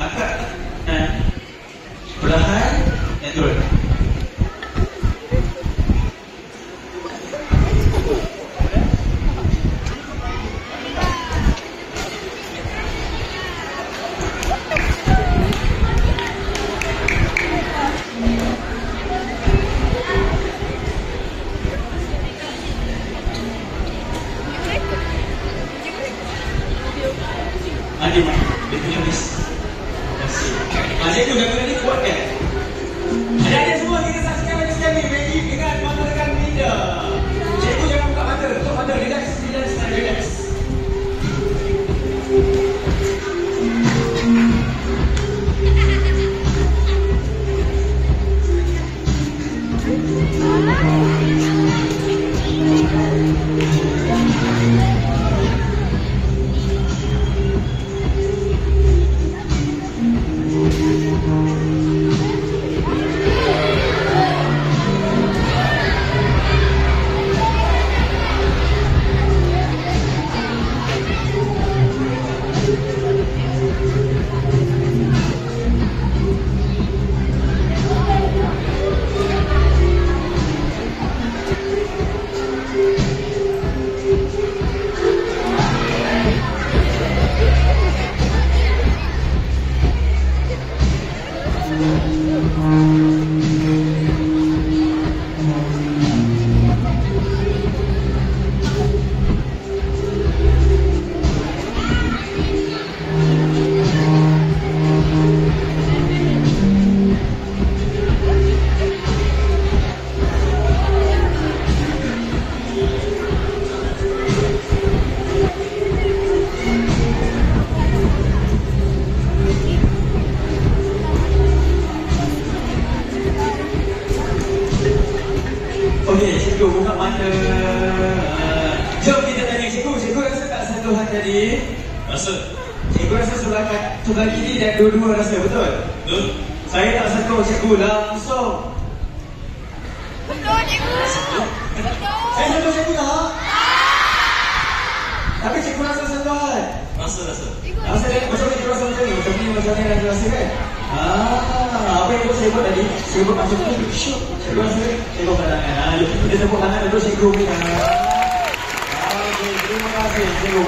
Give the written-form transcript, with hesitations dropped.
Angkat perlahan dan turun. Dia punya bis. Cikgu jaga ni kuat kan? Adik-adik semua kita saksikan lagi sekali. Magic dengan mata dekat minda. Cikgu jangan buka mata. Tutup mata. Relax. Relax. Okey, cikgu buka mata. Jom kita tanya cikgu. Cikgu rasa tak sentuhan tadi? Rasa. Cikgu rasa sebelah kiri dan dua-dua rasa, betul? Betul. Saya tak sentuh cikgu langsung. Betul cikgu. Saya sentuh cikgu tak? Tapi cikgu rasa sentuhan. Rasa. Rasa dia macam ni, cikgu rasa macam ni. Macam ni yang rasa kan? Apa yang saya buat tadi? Saya buat macam ni. Syuk. Cikgu rasa. Cikgu pandangan. Dia tepuk tangan dulu cikgu. Okey, terima kasih cikgu.